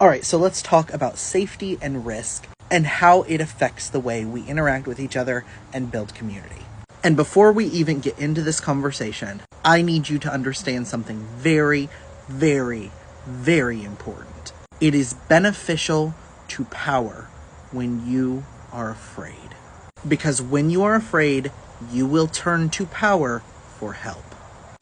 Alright, so let's talk about safety and risk and how it affects the way we interact with each other and build community. And before we even get into this conversation, I need you to understand something very, very, very important. It is beneficial to power when you are afraid. Because when you are afraid, you will turn to power for help.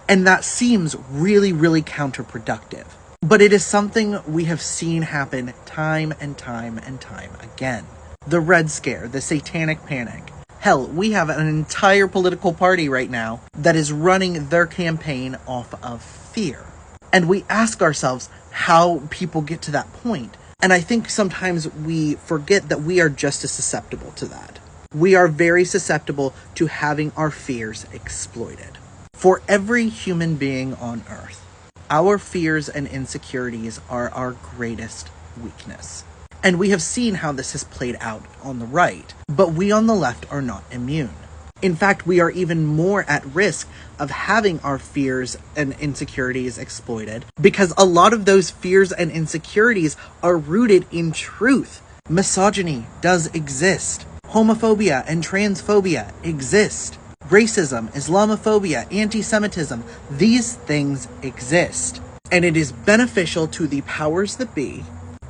And that seems really, really counterproductive. But it is something we have seen happen time and time and time again. The Red Scare, the Satanic Panic. Hell, we have an entire political party right now that is running their campaign off of fear. And we ask ourselves how people get to that point. And I think sometimes we forget that we are just as susceptible to that. We are very susceptible to having our fears exploited. For every human being on Earth, our fears and insecurities are our greatest weakness. And we have seen how this has played out on the right, but we on the left are not immune. In fact, we are even more at risk of having our fears and insecurities exploited because a lot of those fears and insecurities are rooted in truth. Misogyny does exist. Homophobia and transphobia exist. Racism, Islamophobia, anti-Semitism, these things exist. And it is beneficial to the powers that be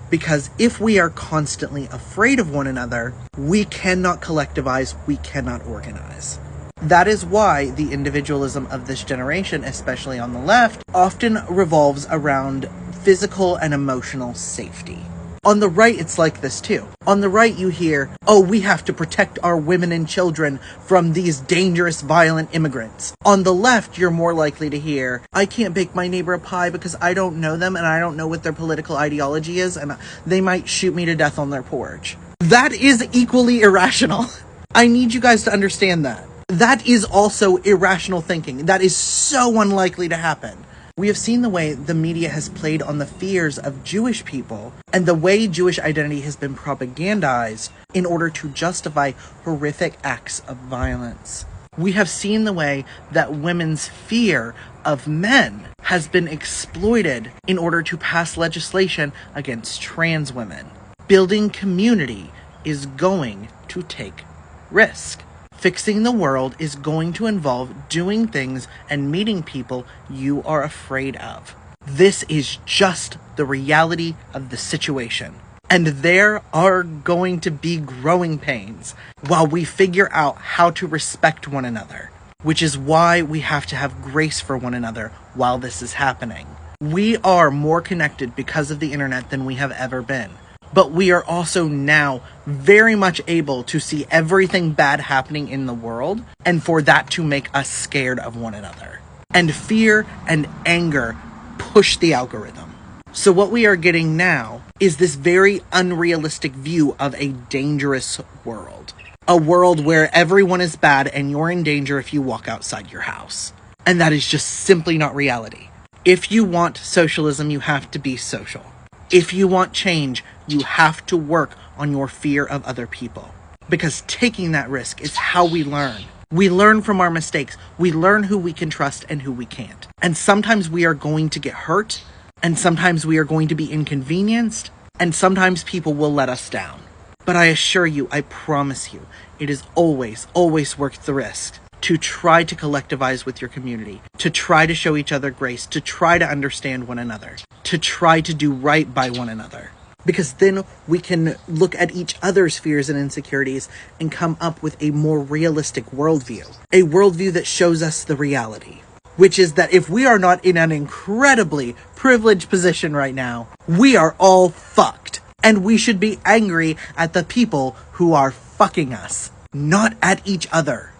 because if we are constantly afraid of one another, we cannot collectivize, we cannot organize. That is why the individualism of this generation, especially on the left, often revolves around physical and emotional safety. On the right, it's like this too. On the right, you hear, oh, we have to protect our women and children from these dangerous, violent immigrants. On the left, you're more likely to hear, I can't bake my neighbor a pie because I don't know them and I don't know what their political ideology is and they might shoot me to death on their porch. That is equally irrational. I need you guys to understand that. That is also irrational thinking. That is so unlikely to happen. We have seen the way the media has played on the fears of Jewish people and the way Jewish identity has been propagandized in order to justify horrific acts of violence. We have seen the way that women's fear of men has been exploited in order to pass legislation against trans women. Building community is going to take risk. Fixing the world is going to involve doing things and meeting people you are afraid of. This is just the reality of the situation. And there are going to be growing pains while we figure out how to respect one another, which is why we have to have grace for one another while this is happening. We are more connected because of the internet than we have ever been. But we are also now very much able to see everything bad happening in the world and for that to make us scared of one another. And fear and anger push the algorithm. So what we are getting now is this very unrealistic view of a dangerous world. A world where everyone is bad and you're in danger if you walk outside your house. And that is just simply not reality. If you want socialism, you have to be social. If you want change, you have to work on your fear of other people. Because taking that risk is how we learn. We learn from our mistakes. We learn who we can trust and who we can't. And sometimes we are going to get hurt. And sometimes we are going to be inconvenienced. And sometimes people will let us down. But I assure you, I promise you, it is always, always worth the risk to try to collectivize with your community, to try to show each other grace, to try to understand one another, to try to do right by one another. Because then we can look at each other's fears and insecurities and come up with a more realistic worldview. A worldview that shows us the reality. Which is that if we are not in an incredibly privileged position right now, we are all fucked. And we should be angry at the people who are fucking us, not at each other.